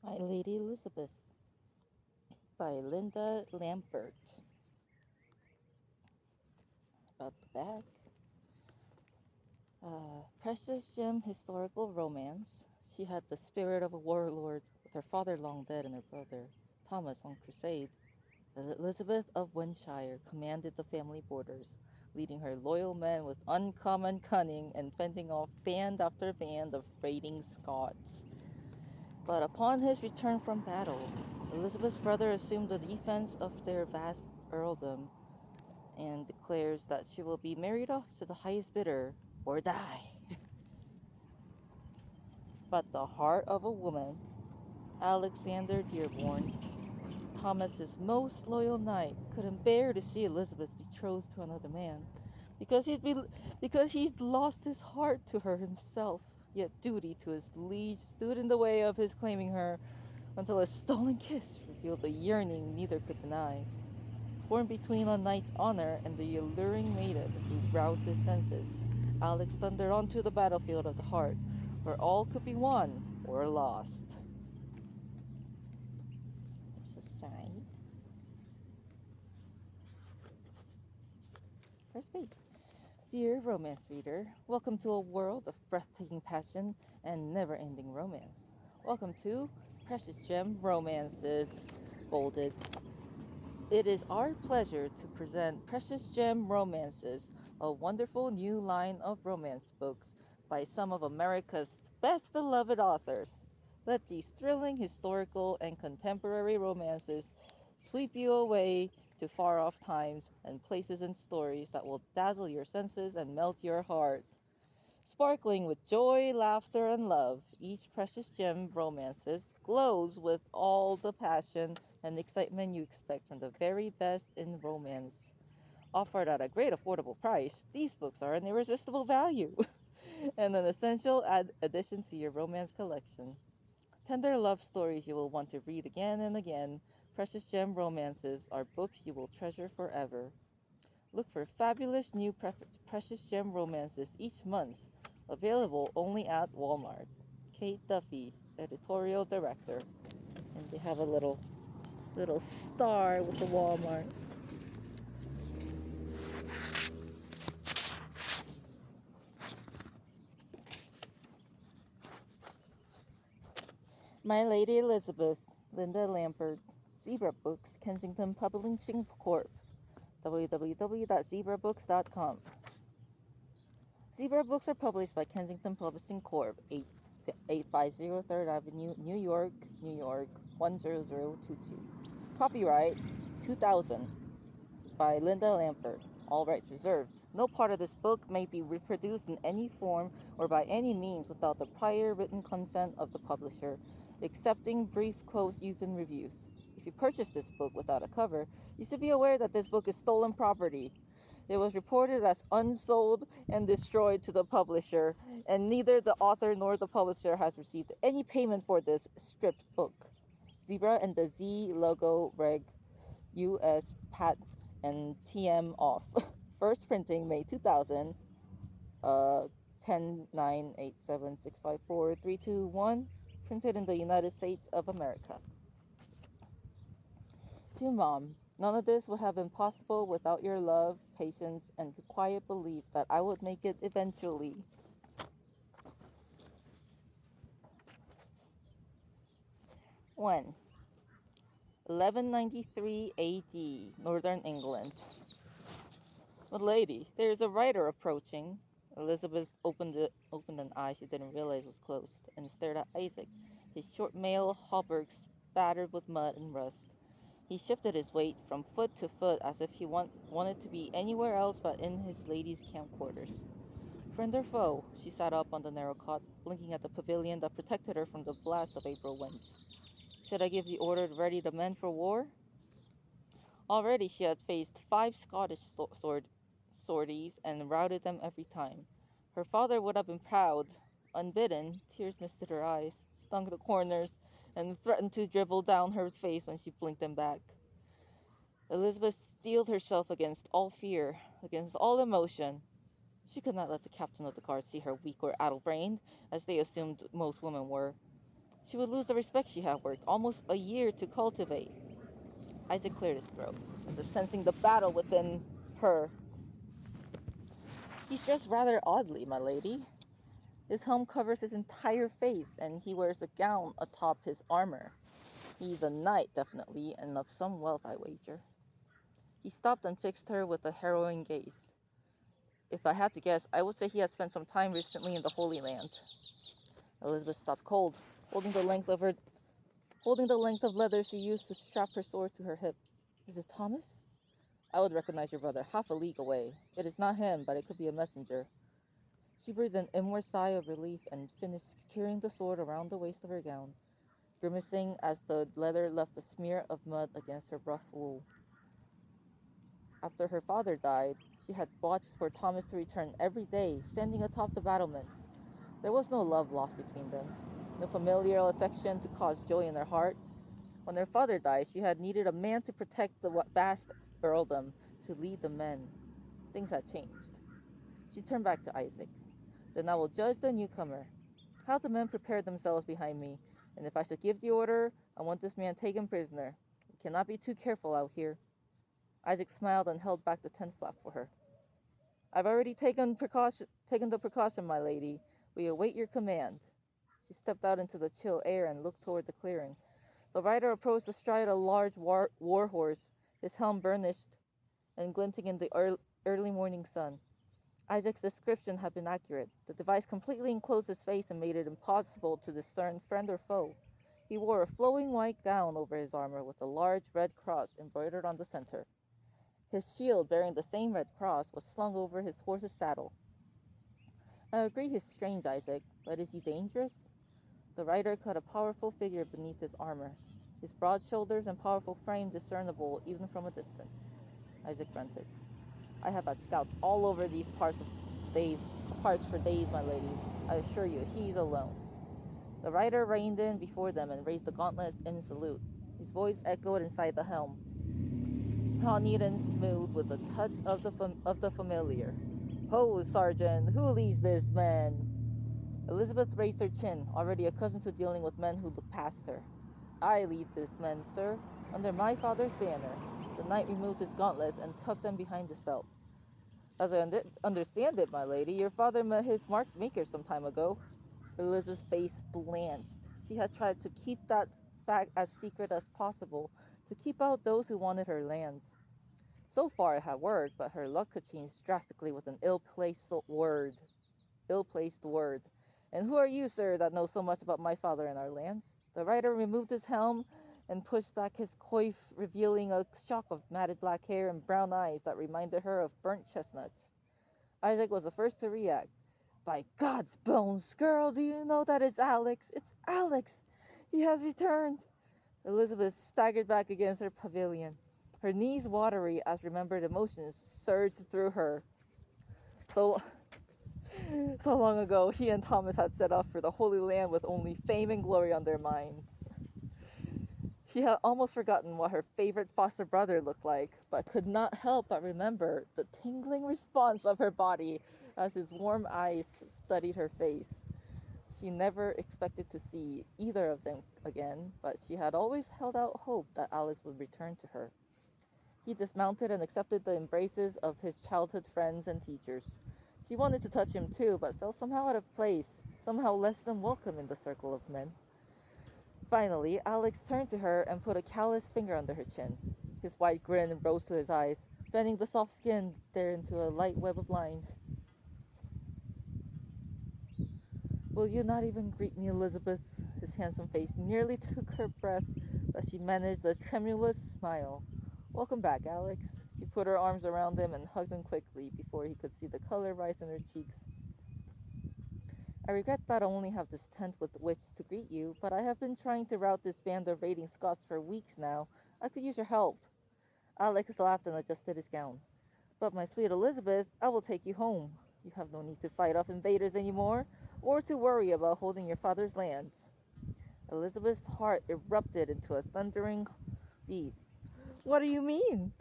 My Lady Elizabeth by Lynda Hampert. About the back. Precious gem historical romance. She had the spirit of a warlord, with her father long dead and her brother, Thomas, on crusade. Elizabeth of Winshire commanded the family borders, leading her loyal men with uncommon cunning and fending off band after band of raiding Scots. But upon his return from battle, Elizabeth's brother assumed the defense of their vast earldom and declares that she will be married off to the highest bidder or die. But the heart of a woman, Alexander Dearborn, Thomas's most loyal knight, couldn't bear to see Elizabeth betrothed to another man, because he'd lost his heart to her himself. Yet duty to his liege stood in the way of his claiming her, until a stolen kiss revealed a yearning neither could deny. Torn between a knight's honor and the alluring maiden who roused his senses, Alex thundered onto the battlefield of the heart, where all could be won or lost. There's a sign. First page. Dear romance reader, welcome to a world of breathtaking passion and never-ending romance. Welcome to Precious Gem Romances, bolded. It is our pleasure to present Precious Gem Romances, a wonderful new line of romance books by some of America's best beloved authors. Let these thrilling historical and contemporary romances sweep you away to far off times and places and stories that will dazzle your senses and melt your heart. Sparkling with joy, laughter, and love, each Precious Gem Romances glows with all the passion and excitement you expect from the very best in romance. Offered at a great affordable price, these books are an irresistible value and an essential addition to your romance collection. Tender love stories you will want to read again and again, Precious Gem Romances are books you will treasure forever. Look for fabulous new Precious Gem Romances each month, available only at Walmart. Kate Duffy, editorial director. And they have a little star with the Walmart. My Lady Elizabeth, Lynda Hampert, Zebra Books, Kensington Publishing Corp. www.zebrabooks.com. Zebra Books are published by Kensington Publishing Corp. 850 3rd Avenue, New York, New York 10022. Copyright 2000 by Lynda Hampert. All rights reserved. No part of this book may be reproduced in any form or by any means without the prior written consent of the publisher, excepting brief quotes used in reviews. If you purchase this book without a cover, you should be aware that this book is stolen property. It was reported as unsold and destroyed to the publisher, and neither the author nor the publisher has received any payment for this stripped book. Zebra and the Z logo reg US Pat and TM off. First printing May 2000, 10-9-8-7-6-5-4-3-2-1, printed in the United States of America. To Mom, none of this would have been possible without your love, patience, and the quiet belief that I would make it eventually. 1. 1193 AD, Northern England. But lady, there is a rider approaching. Elizabeth opened an eye she didn't realize was closed, and stared at Isaac, his short mail hauberk spattered with mud and rust. He shifted his weight from foot to foot as if he wanted to be anywhere else but in his lady's camp quarters. Friend or foe, she sat up on the narrow cot, blinking at the pavilion that protected her from the blast of April winds. Should I give the order to ready the men for war? Already she had faced 5 Scottish sorties and routed them every time. Her father would have been proud. Unbidden, tears misted her eyes, stung the corners, and threatened to dribble down her face when she blinked them back. Elizabeth steeled herself against all fear, against all emotion. She could not let the captain of the guard see her weak or addle-brained, as they assumed most women were. She would lose the respect she had worked almost a year to cultivate. Isaac cleared his throat, as if sensing the battle within her. He's dressed rather oddly, my lady. His helm covers his entire face, and he wears a gown atop his armor. He's a knight, definitely, and of some wealth, I wager. He stopped and fixed her with a harrowing gaze. If I had to guess, I would say he had spent some time recently in the Holy Land. Elizabeth stopped cold, holding the length of leather she used to strap her sword to her hip. Is it Thomas? I would recognize your brother half a league away. It is not him, but it could be a messenger. She breathed an inward sigh of relief and finished securing the sword around the waist of her gown, grimacing as the leather left a smear of mud against her rough wool. After her father died, she had watched for Thomas to return every day, standing atop the battlements. There was no love lost between them, no familial affection to cause joy in her heart. When her father died, she had needed a man to protect the vast earldom, to lead the men. Things had changed. She turned back to Isaac. Then I will judge the newcomer. How the men prepare themselves behind me, and if I should give the order, I want this man taken prisoner. We cannot be too careful out here. Isaac smiled and held back the tent flap for her. I've already taken the precaution, my lady. We await your command. She stepped out into the chill air and looked toward the clearing. The rider approached astride a large war horse, his helm burnished and glinting in the early morning sun. Isaac's description had been accurate. The device completely enclosed his face and made it impossible to discern friend or foe. He wore a flowing white gown over his armor with a large red cross embroidered on the center. His shield, bearing the same red cross, was slung over his horse's saddle. I agree he's strange, Isaac, but is he dangerous? The rider cut a powerful figure beneath his armor, his broad shoulders and powerful frame discernible even from a distance. Isaac grunted. I have had scouts all over these parts for days, my lady. I assure you, he's alone. The rider reined in before them and raised the gauntlet in salute. His voice echoed inside the helm, honeyed and smooth with a touch of the familiar. Ho, Sergeant, who leads this man? Elizabeth raised her chin, already accustomed to dealing with men who looked past her. I lead this men, sir, under my father's banner. The knight removed his gauntlets and tucked them behind his belt. As I understand it, my lady, your father met his mark maker some time ago. Elizabeth's face blanched. She had tried to keep that fact as secret as possible, to keep out those who wanted her lands. So far it had worked, but her luck could change drastically with an ill-placed word. And who are you, sir, that know so much about my father and our lands? The rider removed his helm and pushed back his coif, revealing a shock of matted black hair and brown eyes that reminded her of burnt chestnuts. Isaac was the first to react. By God's bones, girl, do you know that it's Alex? It's Alex! He has returned! Elizabeth staggered back against her pavilion. Her knees watery as remembered emotions surged through her. So long ago, he and Thomas had set off for the Holy Land with only fame and glory on their minds. She had almost forgotten what her favorite foster brother looked like, but could not help but remember the tingling response of her body as his warm eyes studied her face. She never expected to see either of them again, but she had always held out hope that Alex would return to her. He dismounted and accepted the embraces of his childhood friends and teachers. She wanted to touch him too, but felt somehow out of place, somehow less than welcome in the circle of men. Finally, Alex turned to her and put a calloused finger under her chin. His wide grin rose to his eyes, bending the soft skin there into a light web of lines. Will you not even greet me, Elizabeth? His handsome face nearly took her breath, but she managed a tremulous smile. Welcome back, Alex. She put her arms around him and hugged him quickly before he could see the color rise in her cheeks. I regret that I only have this tent with which to greet you, but I have been trying to rout this band of raiding Scots for weeks now. I could use your help. Alex laughed and adjusted his gown. But my sweet Elizabeth, I will take you home. You have no need to fight off invaders anymore, or to worry about holding your father's lands. Elizabeth's heart erupted into a thundering beat. What do you mean?